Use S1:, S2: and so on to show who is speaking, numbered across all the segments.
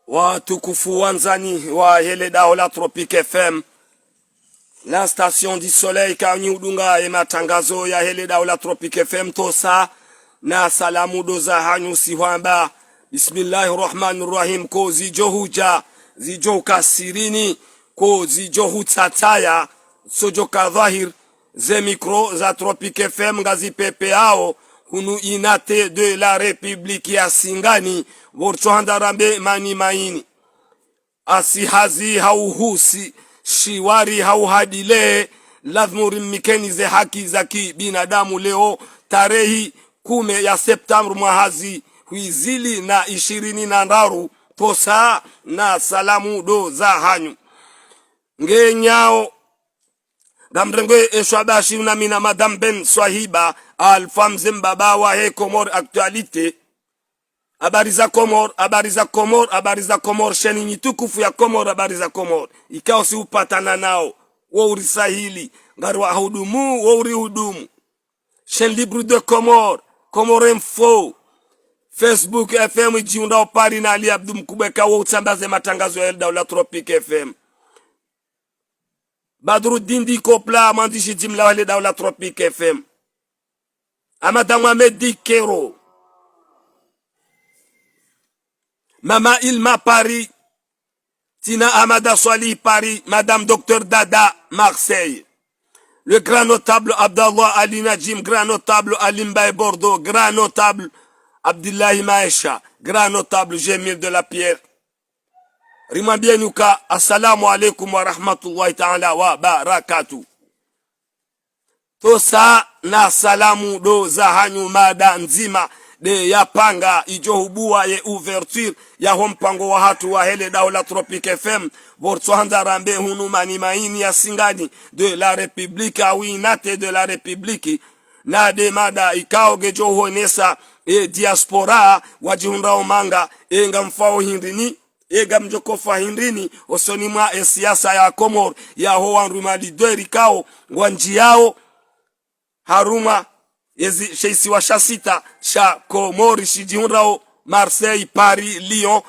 S1: Watukufu wanzani wa hele dao la Tropique FM, la station du soleil kanyi udunga ya matangazo ya hele dao la Tropique FM tosa na salamu doza hanyu siwamba. Bismillahirrahmanirrahim. Ko zijo huja, zijo kasirini, ko zijo hutataya, sojo kadhahir, ze mikro za Tropique FM gazi pepe ao, hunu inate de la République ya Singani, vorcho handarambe mani maini. Asihazi hauhusi, shiwari hauhadile, lazmuri mikenize haki zaki binadamu leo, tarehi 10 ya September mwahazi, huizili na 20 tosa na salamu do za hanyu. Ngenyao, gamrengwe eswabashi na mina Madame Ben Swahiba, alfamze mbaba wa he Komor Actualite. Abariza Komor, abariza Komor, abariza Komor, sheni nitukufu ya Komor, abariza Komor. Ikao si upatana nao, wauri sahili, garwa hudumu, wauri hudumu. Shen Libre de Komor, Komor Info, Facebook FM, jiunda opari na Ali Abdu Mkubeka, wa utsambaze matangazo ya Elda la Tropique FM. Badruddin di Kopla, mandishi jimla wa Elda la Tropique FM. Amada Mohamed di Kero. Mama Ilma Paris, Tina Amada Swali Paris, Madame Docteur Dada Marseille, le grand notable Abdallah Ali Najim, grand notable Alimbaye Bordeaux, grand notable Abdillahi Maesha, grand notable Jamil de la Pierre. Rimambienuka, assalamu alaikum wa rahmatullahi ta'ala wa barakatuh. Tosa na salamu do za hanyu mada nzima de ya panga ijohubua ye ouverture ya hompango wa hatu wa hele dao la Tropique FM vorso handarambe hunu mani maini ya Singani de la République awinate de la République na de mada ikao gejoho nesa e diaspora wajihundao manga e ngamfao hindrini e gamjokofa hindrini osonimwa e siasa ya Komor ya hoa nrumadi dweri kao wanjiao haruma yezi sheisi wa shasita sha Komori shijihunrao Marseille, Paris, Lyon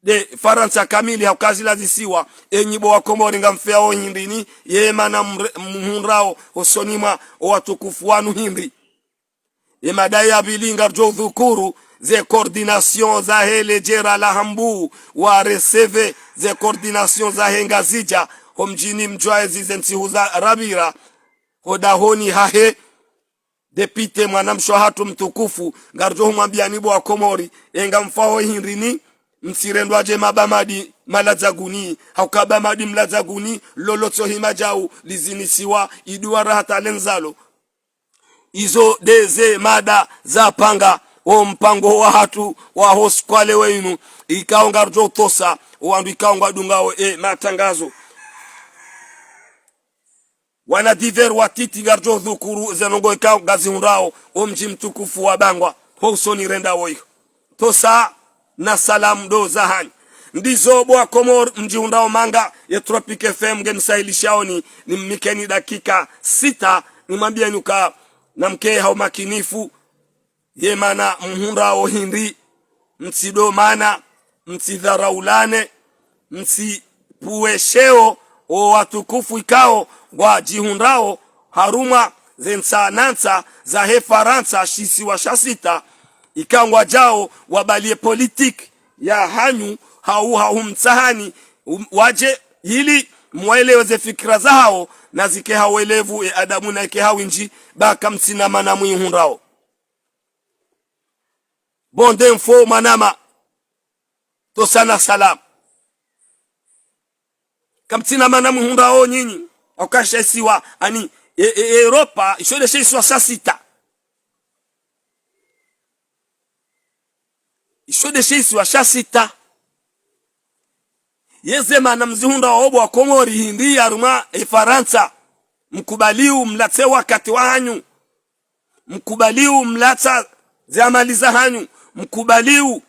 S1: de Faransa kamili haukazila zisiwa enyibo wa Komori ngamfeao hindini yema na mhunrao osonima o watukufu wanu hindi yemadai ya bilinga dhukuru ze coordination za hele jera la hambu wa receve ze coordination za henga zija homjini mjwaezi ze msihuza rabira hodahoni hahe Depite mwanamsho hatu mtukufu ngarjohu mwambianibu wa Komori enga mfao hindrini msirendwaje mabamadi malazaguni haukabamadi mlazaguni loloto himajau lizinisiwa iduara hata lenzalo izo deze mada za panga o mpango wa hatu wa hoskwale weinu ikao ngarjohu tosa wandu ikao ngadungao matangazo wana diver watiti garjo dhukuru zenongo ikao gazi unrao omji mtukufu wa Bangwa hosoni renda woyo tosa na salam do zahani ndizo bwa Komor mji unrao manga ya Tropique FM gemsahilishaoni ni mikeni dakika 6 nimambia nuka na mkee hao makinifu yemana mhunrao hindi msido mana msidharaulane msipuesheo o watukufu ikao wa jihunrao haruma zensanansa za he Faransa shisi wa shasita ikangwa jao wabalie politik ya hanyu hau mtsahani waje hili mweleweze fikra zao na zike hawelevu adamu na ike hawinji baka msinama na mwihunrao bonde mfo manama tosana salam kamtina mana mwihunrao nyinyi okasha siwa ani Europa ishode shesiwa sasita ishode shesiwa sasita yezema na mzihunda obo wa Komori hindi ya ruma Faransa mkubaliu mlatse wakati wa hanyu mkubaliu mlatsa zamaliza hanyu mkubaliu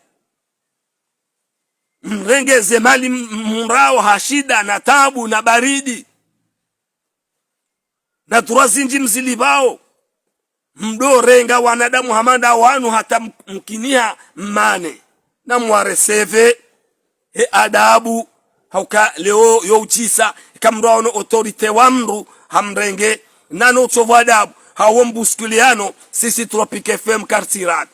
S1: mrenge zemali mrao hashida na tabu na baridi na turazinji mzilibao mdorenga wanadamu hamanda wanu hata mkinia mane na mwareseve he adabu hauka leo yo uchisa kamro ono autorite wamru hamrenge nano chovo adabu hawombuskuliano sisi Tropic FM kartirat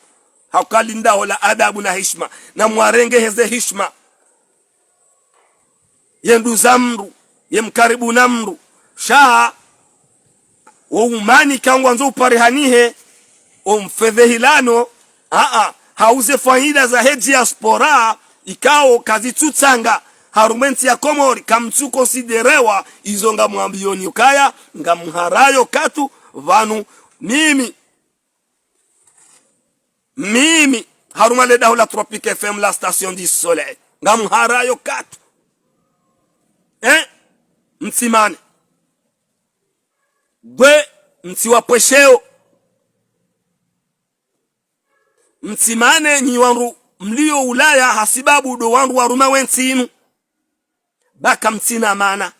S1: hauka linda wala adabu na heshima na mwarenge heze heshima yendu zamru yemkaribu namru shaa wa umani kangwa nzo uparihanihe omfedhehilano hauze faida za heji ya spora ikao kazi tutsanga harumenti ya Komori kamtsu konsiderewa izonga mwambioni ukaya nga mharayo katu vanu mimi haruma le daula Tropic FM la station du soleil nga mharayo katu mtsimane bwe mtsiwapwesheo mtsimane ni wanru mlio Ulaya hasibabu do wanru waruma wensinu baka mtina mana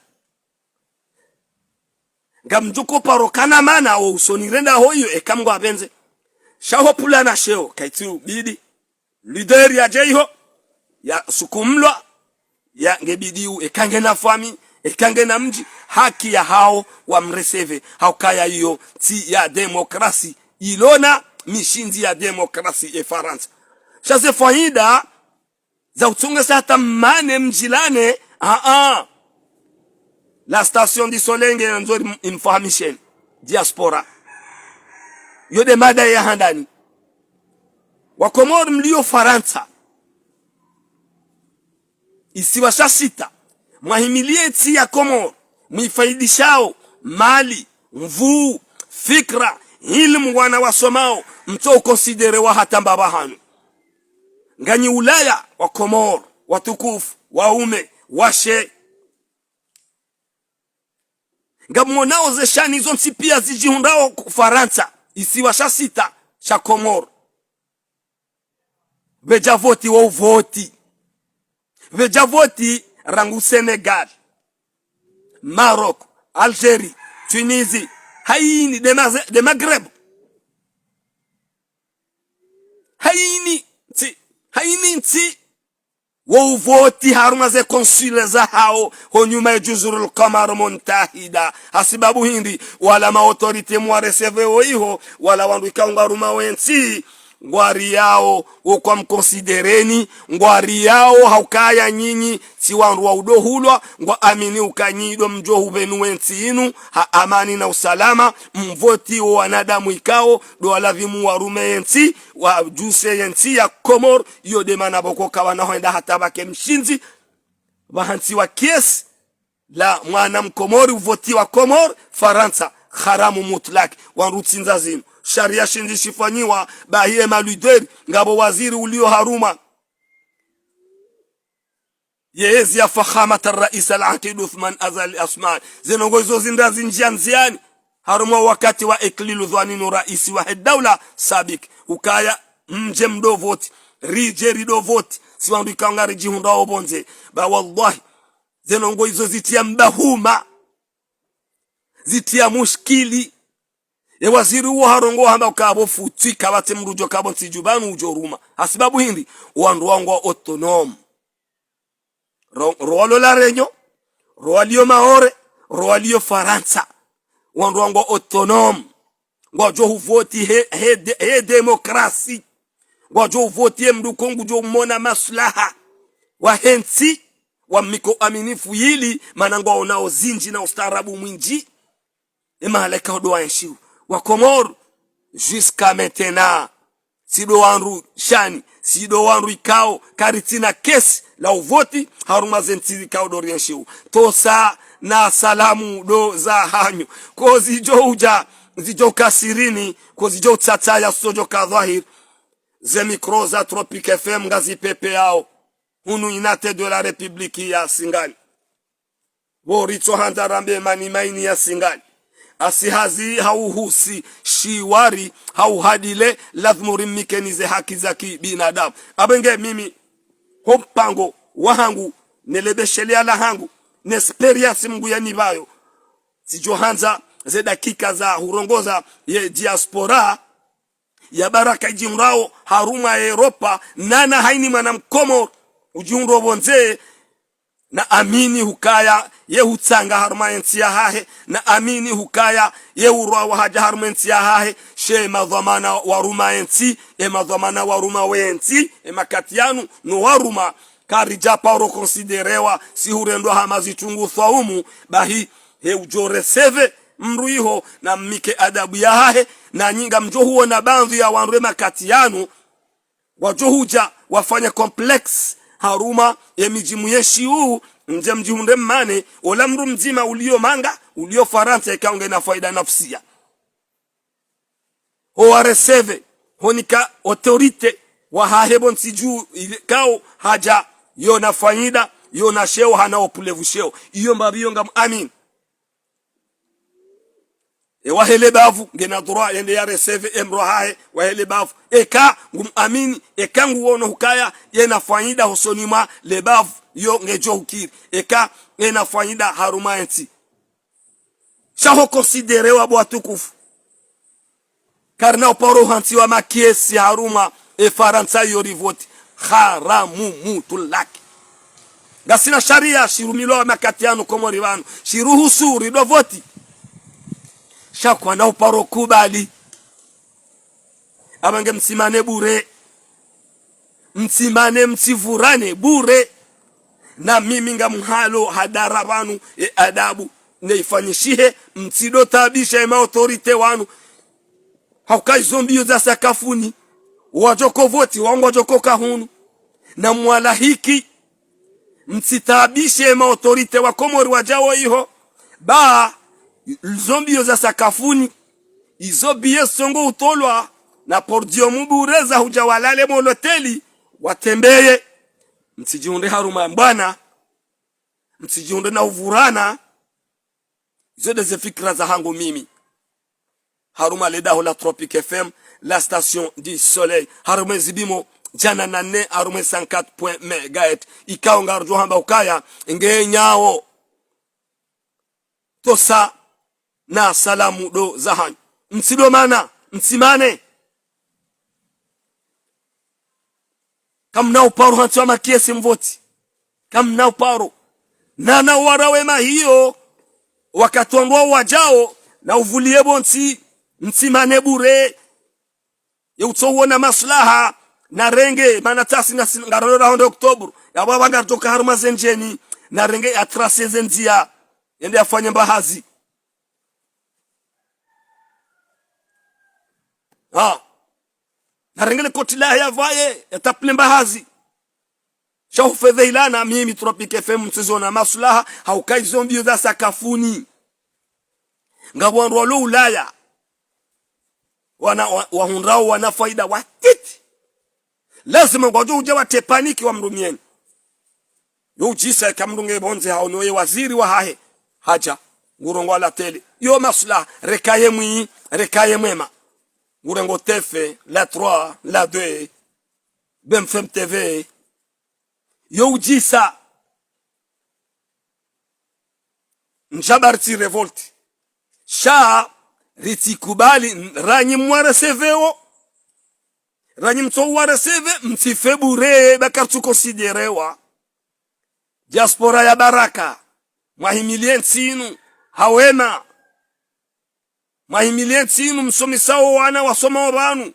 S1: ngamjuko parokana mana o usonirenda hoyo ekamgo abenze shaho pulana sheo kaitu bidi leader ya jeiho ya sukumlwa ya ngebidiu ekange na fami ekange na mji haki ya hao wa mreseve haukaya hiyo ti ya demokrasi ilona mishinzi ya demokrasi e Faransa shase faida za utunga sata mane mjilane la station du soleil nzori information diaspora yode mada ya handani wakomori mlio Faransa isiwasha sita mwahimilie ti ya Komoro mwifaidishao mali mvuu fikra ilmu wana wasomao mto konsidere wa hata mbaba hanu ngani Ulaya wa Komoro watukufu waume washe ngamonao zeshani zonsi pia zijihundao Faransa isiwasha sita cha Komoro veja voti wa uvoti veja voti rangu Senegal Maroc Algerie Tunisie haini de Maghreb haini nti wovoti haruma ze konsule za hao honyuma ya Juzurul Qamar Muntahida hasibabu hindi wala maautorite mwareseve oiho wala wandu ikaungaruma wensi ngwari yao ukwa mkonsidereni ngwari yao haukaya nyinyi si wandu wa udohulwa ngwa amini ukanyido mjohu benu wensi inu amani na usalama mvoti wa wanadamu ikao do alavimu warume yensi wa juse yensi ya Komor yode manaboko kawana hoenda hata bake mshinzi wahansi wa kiesi la mwana mkomori uvoti wa Komor Faransa haramu mutlaki wanrutsinza zinu sharia shindi shifanyiwa bahie maluderi ngabo waziri ulio haruma yezi ya fakhamata rais al-Aqid Uthman Azali Asman zinongozo zinda zinjianziani haruma wakati wa iklilu dhwaninu raisi wa daula sabik ukaya mje mdo voti rijeri do voti siwandu ikangari jihunda obonze ba wallahi zinongozo zitia mbahuma zitia mushkili ye waziri uo harongo hamba ukabo futi kabate mrujo kabo nsijubanu ujoruma hasibabu hindi wandu wangu wa autonom roalo la renyo roalio maore roalio Faransa wandu wangu wa autonom wajo huvoti he demokrasi wajo huvoti he mdu kongu jo mona maslaha wa hensi wa miko aminifu yili manangwa onao zinji na ustarabu mwinji ema haleka hodoa enshiu wa Komoro jusqu'à maintenant sido wanru shani sido wanru ikao karitina kesi la uvoti haruma zentiri ikao dorienshiu tosa na salamu do za hanyu ko zijo kasirini ko zijo tsataya sojo kadhahir ze mikro za Tropic FM ngazi pepe yao hunu inate de la Republique ya Singani borito handarambe mani maini ya Singani asihazi hauhusi shiwari hauhadile lazima urimikenize haki za binadamu abenge mimi hompango wahangu nelebeshelea la hangu nesperience mungu ya nibayo sijohanza ze dakika za hurongoza ye diaspora ya baraka jimrao haruma ya Europa nana haini mwana mkomo ujiundo bonze na amini hukaya ye hutsanga harma ensi ya hahe na amini hukaya ye urwa wa haja harma ensi ya hahe she madhamana waruma ensi madhamana waruma wensi makatianu no waruma karija pauro considerewa si hurendo hamazi chungu thaumu bahi he ujore seve mruiho na mike adabu ya hahe na nyinga mjo huo na bandhi ya wanre makatianu wajohuja wafanya complex haruma emijimu yeshiu mje mjihunde mmane olamru mzima ulio manga ulio faransa ikaunge na faida nafsia ho reseve honika autorite wa hahebon siju kao haja yo na faida yo na sheo hana opulevu sheo iyo mbabiyo ngam amin wahele bavu ngena droit yende ya reseve emro hae wahele bavu eka ngum amini eka nguono hukaya yena faida hosonima le bavu yo ngejo hukiri eka yena faida haruma enti shaho considere wa bwatukufu karna oporo hanti wa makiesi haruma faransa yori vote haramu mutulaki gasina sharia shirumilo makatiano komori banu shiruhusu rido voti shakwa na uparo kubali abange msimane bure msimane msivurane bure na mimi nga mhalo hadara banu adabu neifanyishihe msido tabisha autorite wanu haukai zombio za sakafuni wajoko voti wango joko kahunu na mwala hiki msitabishe autorite wa komori wajao iho ba zombio za sakafuni izo biye songo utolwa na pordio mubureza hujawalale moloteli watembeye msijiunde haruma mbana msijiunde na uvurana izo deze fikra za hangu mimi haruma leda la Tropique FM la station du soleil haruma zibimo jana nane haruma 104 MHz ikaonga rjo hamba ukaya ngenyao tosa na salamu do zahan msidomana msimane kamna uparo hantu ama kiesi mvoti kamna uparo na warawe mahiyo wakatondwa wajao na uvulie bonsi msimane bure yutowona maslaha na renge manatasi na ngarora hondo Oktober yababa ngartoka haruma zenjeni na renge atrase zenzia yende afanye mbahazi narengele kotila ya vaye yataple mbahazi shahu fedheilana mimi Tropique FM msizona maslaha haukai zombio za sakafuni ngabwanro lo ulaya wana wahunrao wana faida watiti lazima ngojo uje watepaniki wa mrumieni yo jisa kamrunge bonze hao noye waziri wa hahe haja ngurongo la tele yo maslaha rekaye mwema ngurengo tefe la 3 la 2 BMFM TV yo ujisa njabarti revolt sha ritikubali ranyi mwara seveo ranyi mtowara seve mtifebure bakartu considerewa diaspora ya baraka mwahimilie nsinu hawema mahimilie nsinu msomisao wana wasoma wabanu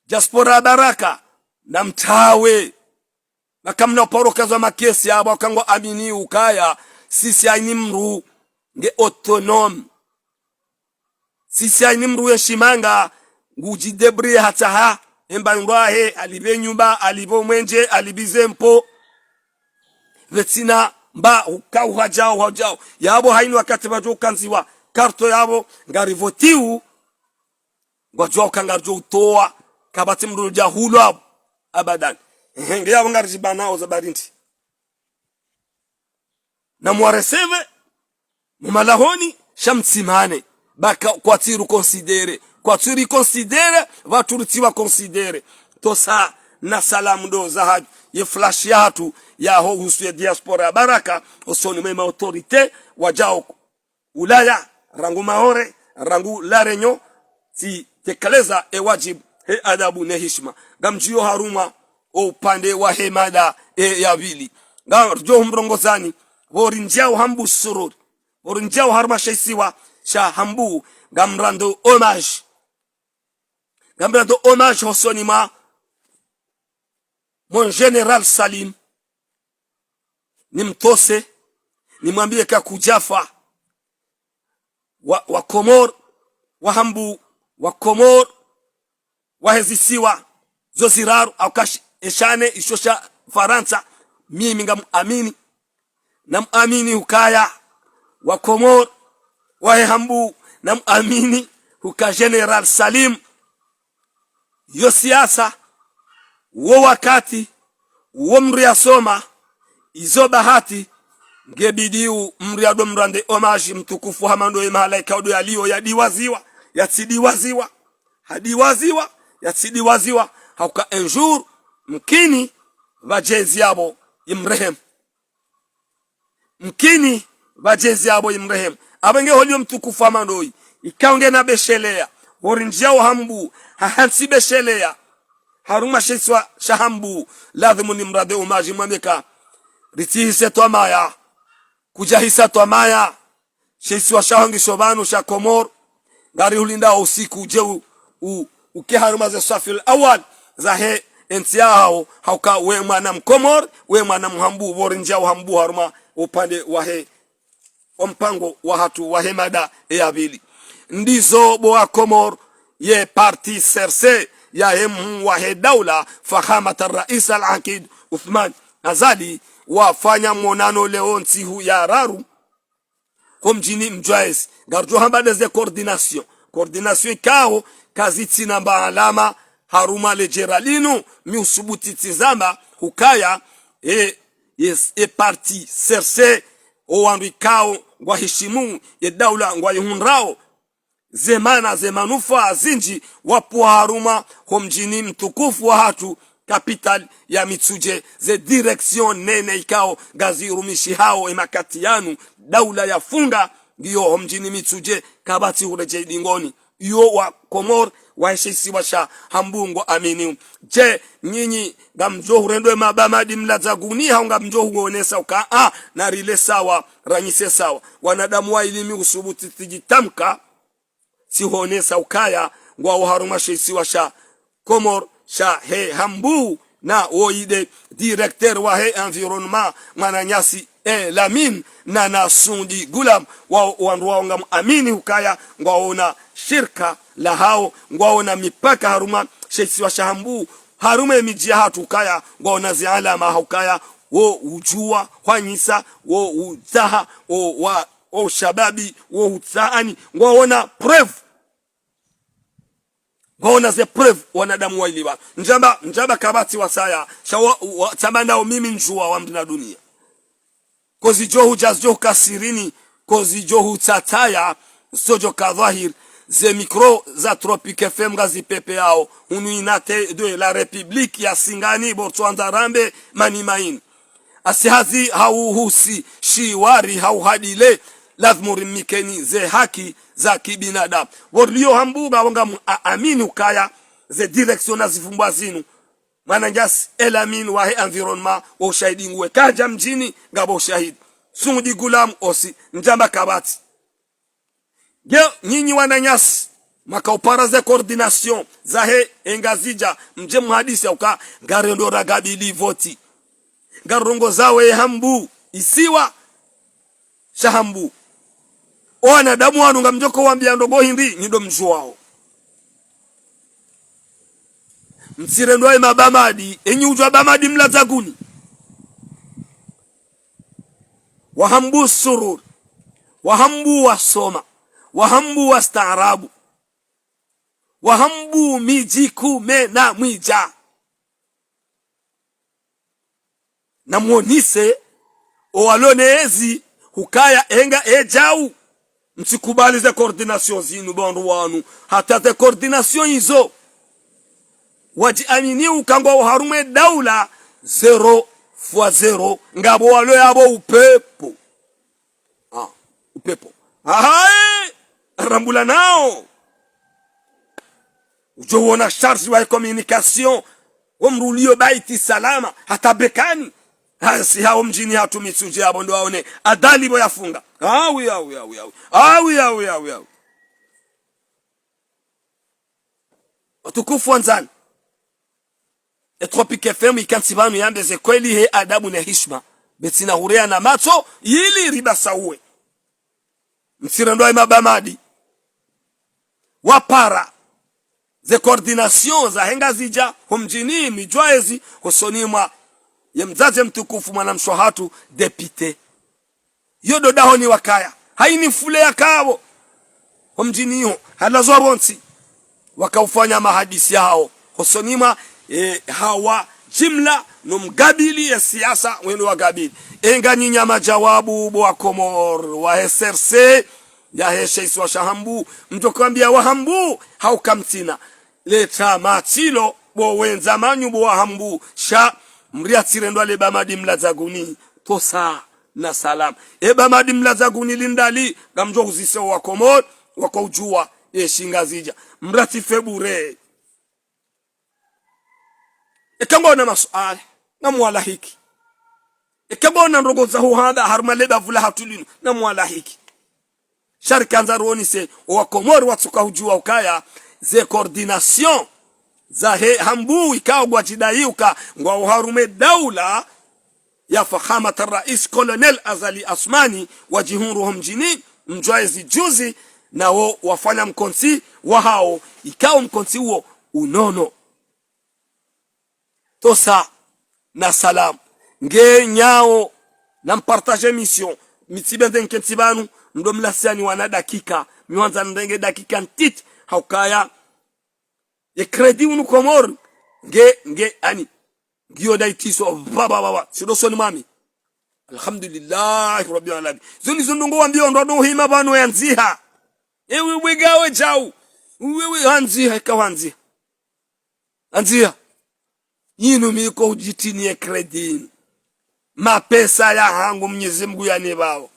S1: diaspora ya baraka na mtawe makamna uporoka za makesi ya wakango amini ukaya sisi aini mru nge autonome sisi aini mru yeshimanga ngujidebri hataha emba ngwahe alibe nyumba alibo mwenje alibizempo vetina mba ukau hajao yabo haini wakati bajo kanziwa karto yabo ngarivotiu ngwajo kangarjo utoa kabati mru jahulu abadan nge yabo ngarjibana ozabarinti na mwareseve mumalahoni shamtsimane baka kwatiru considere vaturitiwa considere tosa na salamu do zahaj ye flash yatu ya ho husu diaspora ya baraka osoni mema autorite wajao ulaya rangu mahore rangu larenyo si tekeleza wajib he adabu ne hishma gamjio haruma upande wa hemada ya vili jo mrongozani vorinjao hambu surur vorinjao harma shaisiwa sha hambu gamrando hommage hosoni ma mon general Salim nimtose nimwambie kakujafa wa Komor wa hambu wa Komor wa hezisiwa zoziraru au kash eshane ishosha Faransa mimi namamini hukaya wa Komor wa hambu namamini huka General Salim yo siasa wo wakati wo mriasoma izo bahati ngebidiu mriado mrande hommage mtukufu hamando malaika odo yalio yadiwaziwa yatsidiwaziwa hadiwaziwa yatsidiwaziwa hauka un jour mkini vajezi yabo imrehem mkini vajezi yabo imrehem abenge holio mtukufu hamando ikaunge na beshelea borinjao hambu hahansi beshelea haruma sheswa shahambu lazima ni mrade hommage mwameka ritihise twamaya kujahisa twamaya sheswa shahangi shobanu sha Komor ngari hulinda usiku je uke haruma za safil awal zahe entiao hauka we mwana mkomor we mwana mhambu borinjao hambu haruma upande wahe ompango wa hatu wahe mada ya vili ndizo boa Komor ye parti serse ya hemu wahe daula fahamata rais al-Akid Uthman Azali wafanya monano leo ntihu ya raru komjini mjwaezi garjo hambade ze coordination kao kaziti namba alama haruma lejeralinu miusubuti tizama hukaya parti serse o wanrikao ngwa hishimu ye daula ngwa yunrao zemanufa zinji wapo haruma homjini mtukufu wa hatu capital ya Mitsuje ze direction nene ikao gazirumishi hao emakati yanu daula ya funga ngiyo homjini Mitsuje kabati ureje dingoni yo wa Komor wa shesi washa hambungo amini je nyinyi gamjo urendo mabamadi mlazaguni haunga mjo huonesa uka na rile sawa ranyise sawa wanadamu wa ilimi usubuti tijitamka si honesa ukaya ngwa haruma shesi washa Komor sha he hambu na oide directeur wa he environnement mananyasi lamin na sundi gulam wa wanruanga amini hukaya ngwaona shirka la hao ngwaona mipaka haruma shesi wa shahambu haruma emijia hatu kaya ngwaona zialama hukaya wo ujua hwanyisa wo utaha wo shababi wo utaani ngwaona preuve ngona ze preuve wanadamu wailiwa njamba kabati wasaya shawa tabandao mimi njua wa mdina dunia kozi johu jazjo kasirini kozi johu tataya sojo kadhahir ze micro za Tropique FM gazi pepe yao unuinate de la République ya Singani Botswana Rambe Manimain asihazi hauhusi shiwari hauhadile lazima mikeni ze haki za kibinadamu worlio hambuga wanga amini ukaya ze direction na zifumbwa zinu mananjas elamin wa he environnement wa ushahidi ngwe kaja mjini ngabo ushahidi sungudi gulam osi njamba kabati geo nyinyi wananyasi makaupara ze coordination za he engazija mje muhadisi uka garendo ragabili voti garongo zawe hambu isiwa shahambu ona damu wanu ngamjoko wambia ndogo hindi nido mjuwao msirendwae mabamadi enyi ujwa bamadi mlazaguni wahambu surur wahambu wasoma wahambu wastaarabu wahambu mijikume na mwija na mwonise owalonezi hukaya enga ejau msikubali ze coordination zinu bondu wanu hata ze coordination hizo wajiamini ukangwa harume daula 0x0 ngabo walo yabo upepo upepo rambula nao ujo wona charge wa communication omrulio baiti salama hata bekani hasi hao mjini hatu mitsuje abo ndo waone adali bo yafunga awi watukufu wanzani Tropique FM ikansibanu yambeze kweli he adabu na heshima betina hurea na macho ili riba sauwe msirendo mabamadi wapara ze coordination za henga zija humjini mijwaezi husonimwa ye mzaze mtukufu mwanamshwahatu depute yodo dahoni wakaya haini fule ya kawo humjini ho halazo ronsi wakaufanya mahadisi yao husonimwa hawa jimla numgabili ya siasa wenu wagabili enga nyinya majawabu bwa Komor wa SRC ya hesheisi wa shahambu mtokwambia wahambu haukamtina leta matilo bo wenza manyu bo wahambu sha mria tirendo ale bamadi mlazaguni tosa na salam bamadi mlazaguni lindali gamjo kuzise wa Komor wakaujua yeshinga zija mrati febure ekangona masuala na mwala hiki ekabona nrogoza hu hada harmaleba vula hatulinu na mwala hiki sharika roni se wa Komoro watsuka hujua ukaya ze coordination za hambu ikao gwa jidaiuka ngwa uharume daula ya fahamat rais Colonel Azali Asmani wajihuruhum jini mjwaezi juzi na wafanya mkonsi wa hao ikao mkonsi huo unono tosa na salam nge nyao na mpartage mission mitibende nkentibanu ndo mlasiani wana dakika miwanza ndenge dakika ntit haukaya ye kredi unu Komor nge ani ngiyo daitiso baba sido soni mami alhamdulillah rabbil alamin zoni zondongo wambio ndo hima banu yanziha ewe wegawe jau wewe hanziha ikawanziha anziha yinu miko ujitini ye kredi mapesa ya hangu Mwenyezi Mungu yanibao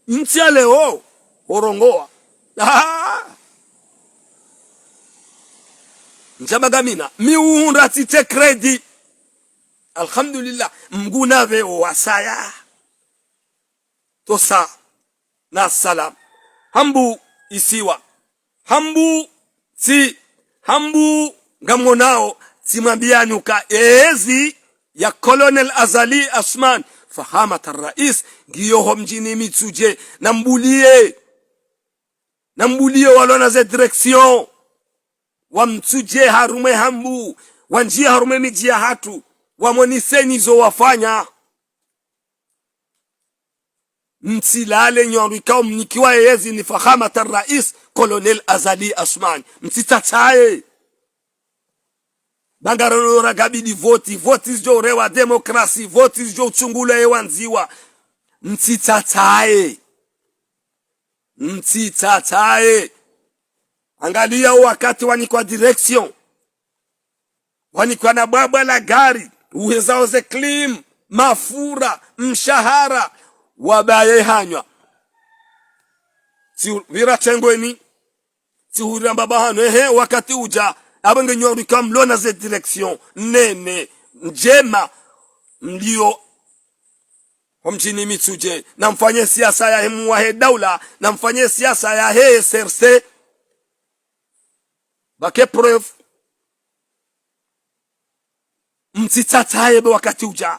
S1: ntia leo horongoa njabagamina miunda tite kredi alhamdulillah mguna veo wasaya tosa na salam hambu isiwa hambu ngamonao simambianuka ezi ya Colonel Azali Asman fahamat rais giyoho mjini mitsuje nambulie walona ze direction wa mtsuje harume hambu wanjia harume mijia hatu wa moniseni zo wafanya mtsilale nyorikao mnikiwa yezi ni fahamat rais Colonel Azali Asman mtitataye bangarano ragabidi voti jo rewa demokrasi voti jo chungula ewanziwa mtitataye angalia wakati wanikwa direction wanikwa na baba la gari uwezao ze klim mafura mshahara wabaye hanywa si vira chengweni si hurira baba hano wakati uja abenge nyori kamlona ze direction nene njema mlio mjini mitsuje na mfanye siasa ya mwa daula na mfanye siasa ya SRC bake preuve mtitataye wakati uja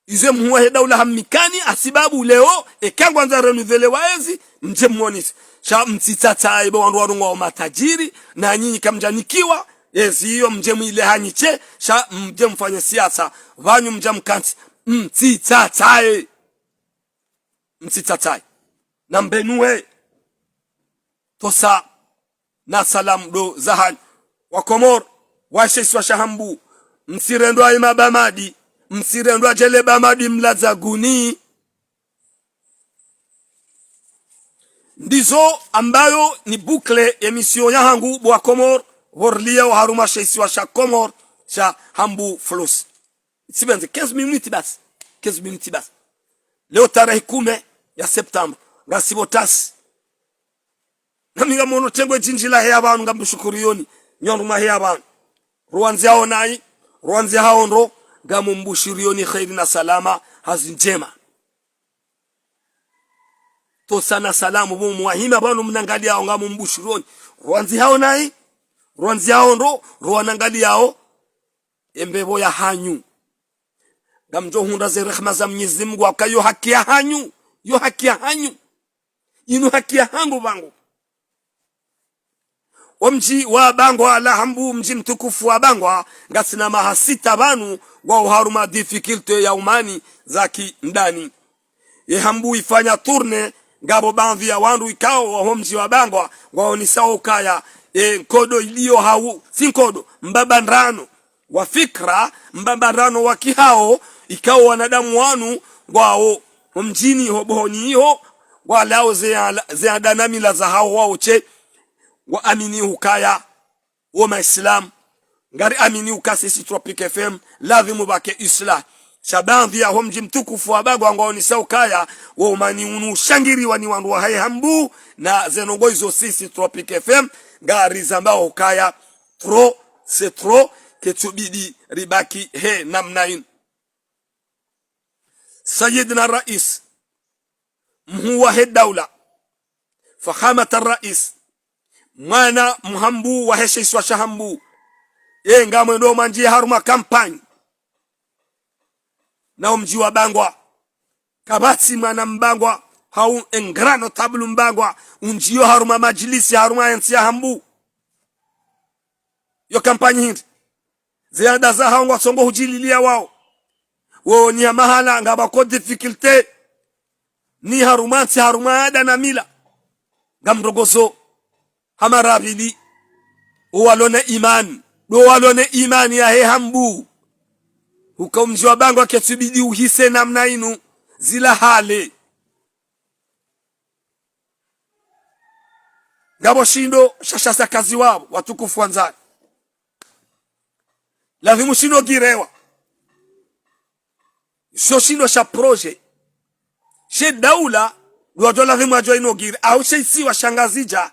S1: ize mwa daula hamikani asibabu leo ekangwanza renouveler waezi nje muonisi sha mtitataye wandu warungo matajiri na nyinyi kamjanikiwa yesi hiyo mje mwile hanyiche sha mje mfanye siasa vanyu mja mkanti mtitataye na mbenue tosa na salam do zahan wa Komor wa sheswa shahambu msirendwa imabamadi msirendwa jele bamadi mlazaguni ndizo ambayo ni bukle emission ya hangu bwa Komor vorlia wa haruma sheswa sha Komor sha hambu flus sibenze 15 minutes basi leo tarehe 10 ya Septemba ngasibotasi namiga mono tengwe jinjila he abantu ngambushukuru yoni nyonuma he abantu ruwanzi yao nai rwanzi haondo gamu mbushirioni khairi na salama hazinjema to sana salamu bo muwahima bano mnangalia hao ngamu mbushirioni rwanzi hao nai rwanzi haondo rwanangalia hao embebo ya hanyu gamjo hunda ze rehma za Mwenyezi Mungu akayo haki ya hanyu yo haki ya hanyu inu haki ya hangu bangu omji wa bangwa la hambu mji mtukufu wa bangwa ngasina mahasita banu wa uharuma difficulty ya umani zaki ndani ye hambu ifanya tourne ngabo banvi ya wandu ikao wa mji wa bangwa wa nisao kaya kodo ilio hau sinkodo mbabandrano wa fikra mbabandrano wa kihao ikao wanadamu wanu wao mjini hobohoni hiyo walao zeadanamila za hao wao che wa amini hukaya wa maislam ngari amini ukasisi Tropic FM lazimu bake islah shabanvi ya homji mtukufu wa bagwa ngao ni saukaya wa umani unu shangiri wani wandu wa hai hambu na zenongoizo sisi Tropic FM ngari zambao hukaya tro se tro ketubidi ribaki he namnain Sayyidina Rais mhuwa daula fakhamata rais mwana mhambu wa heshiswa shahambu yenga mwendo manji haruma kampani na mji wa bangwa kabati mwana mbangwa hau engrano tablu mbangwa unjio haruma majlisi haruma ensi ya hambu yo kampani hindi ziada za hao wasongo hujililia wao ni mahala ngaba ko difficulty ni harumansi harumada na mila gamrogoso hamarabili walone imani do walone imani ya he hambu hukamji wa bango aketubidi uhise namna inu zila hale ngabo shindo shashasa kazi wao watukufu wanzani lazimu shindo girewa so shindo sha proje she daula do lazimu ajwa inogire au she si washangazija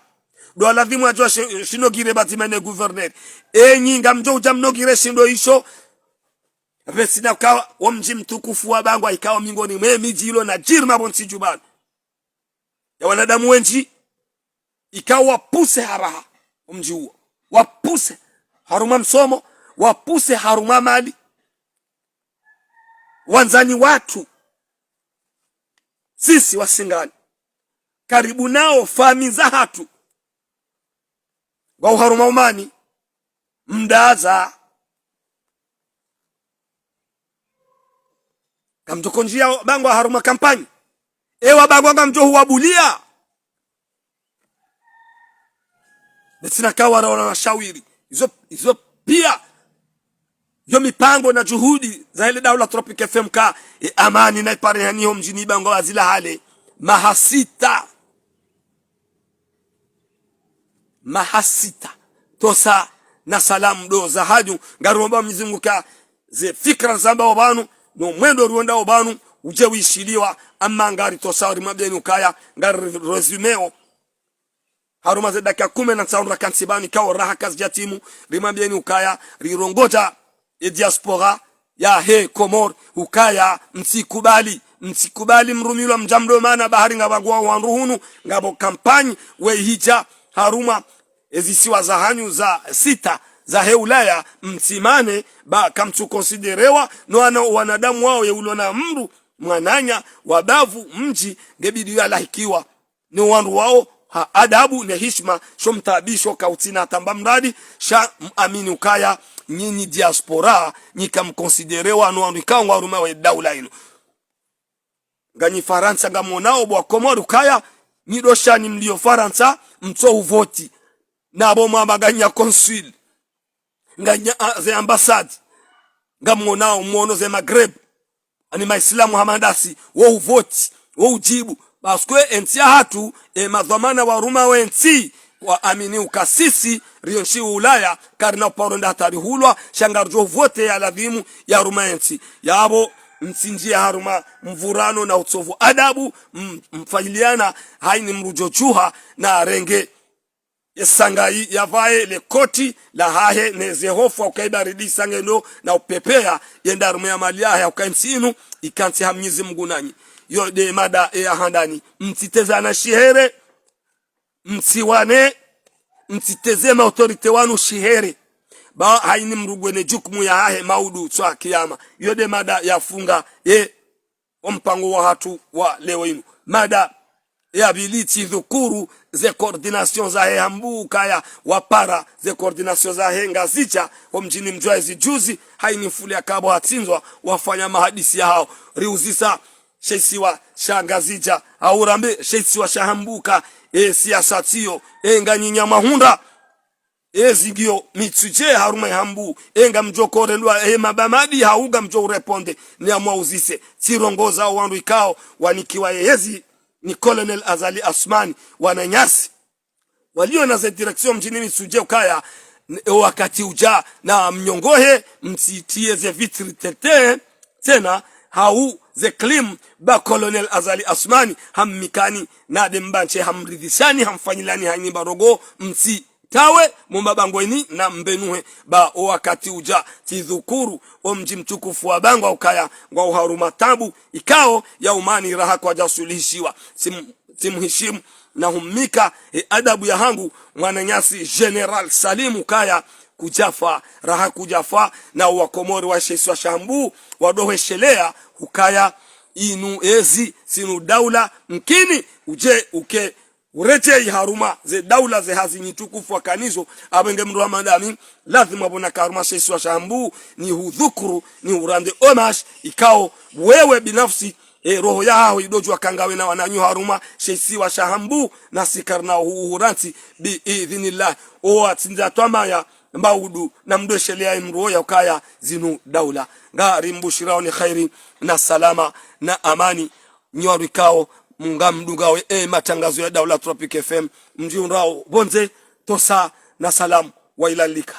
S1: do lazimu ajwa shinogire batimene gouverneur nyinga mjo ujamnogire shindo isho resina kwa mji mtukufu wa bangwa ikawa mingoni mwe miji hilo na jirma bonsi jubani ya wanadamu wenji ikawa wapuse haraha mji huo wapuse haruma msomo wapuse haruma mali wanzani watu sisi wasingani karibu nao fami za hatu wa uharuma umani mdaza kamtokonjia bangwa haruma kampani ewa bangwa ngamjo huwabulia nesina kawara wana shawiri izo pia yo mipango na juhudi za ile daula Tropic FM ka amani na iparehani ho mjini bangwa azila hale mahasita tosa na salamu do za haju ngaromba mzunguka ze fikra zamba obanu no mwendo ruonda obanu uje wishiliwa amma ngari tosa rimabeni ukaya ngari resumeo haruma za dakika 10 na saundra kansibani kao raha kazi ya timu rimabeni ukaya rirongoja diaspora ya he Komor ukaya msikubali mrumilwa mjamdo maana bahari ngabagwa wanruhunu ngabo kampani we hija haruma ezisiwa za hanyu za sita za he Ulaya msimane ba kamtu konsiderewa no wanadamu wao yeulona mru mwananya wabavu mji ngebidi yalahikiwa ni wandu wao adabu na heshima shomtabisho kautina tamba mradi sha amini ukaya nyinyi diaspora nyikamkonsiderewa no wandu ikangwa ruma we daula ino ganyi Faransa ngamonao bwa Komor ukaya nidoshani mlio Faransa mto uvoti nabo mwabaganya consul nganya ze ambassade ngamonao mwono ze Maghreb ani maislamu hamandasi wo uvoti wo ujibu baskwe entia hatu madhamana wa ruma wensi wa amini ukasisi rionshi Ulaya karina uparonda hatari hulwa shangarjo vote ya ladhimu ya ruma ensi yabo msinjia haruma mvurano na utsovu adabu mfajiliana haini mrujochuha na renge Sangai yavae le koti la hahe neze hofu ukaibaridi sangeno na upepea yenda rumea malia ya ukansinu ikansi hamnyizi Mungu nanyi. Yo de mada ya handani mtitezana shihere mtsiwane mtitezema autorite wanu shihere ba haini mrugwene jukumu ya hahe maudu twa kiyama. Yo de mada ya funga mpango wa hatu wa leo inu. Mada ya biliti dhukuru ze koordinasyon za hambu kaya wapara ze koordinasyon za ngazicha wa mjini mjwaezi juzi haini fuli ya kabo hatinzwa wafanya mahadisi ya hao riuzisa sheisi wa shangazija aurambe sheisi wa shahambuka siyasatiyo nganyinya mahunda zigio mitsuje haruma hambu enga mjokore ndwa mabamadi hauga mjo ureponde ni amwauzise tirongoza wandu ikao wanikiwa yezi ni Colonel Azali Asmani wananyasi walio na ze direction mjini Mitsuje ukaya wakati uja na mnyongohe msitie ze vitri tete tena hau ze klim ba Colonel Azali Asmani hammikani na dembanche hamridhishani hamfanyilani hani barogo msi tawe mumabangweni na mbenuhe ba wakati uja tidhukuru mji mtukufu wa Bangwa ukaya ngwa uharuma tabu ikao ya umani raha kwa jasulishiwa simheshimu na humika adabu ya hangu mwananyasi General Salim ukaya kujafa raha kujafa na wakomori wa sheisi wa shambu wadoheshelea ukaya inu ezi sinu daula mkini uje uke urete haruma ze daula ze hazini tukufu wa kanizo abenge mru Ramadani lazima bona karuma sheisi wa shambu ni hudhukuru ni urande omash ikao wewe binafsi roho yao idojwa kangawe na wananyu haruma sheisi wa shahambu na sikarna uhuranti bi idhinillah o atsinza twamaya mbaudu na mdoshelea imruo ya ukaya zinu daula ngari mbushirao ni khairi na salama na amani nyoru ikao mungamdugawe matangazo ya Daula Tropic FM mjiunrao bonze tosa na salamu wa ilalika.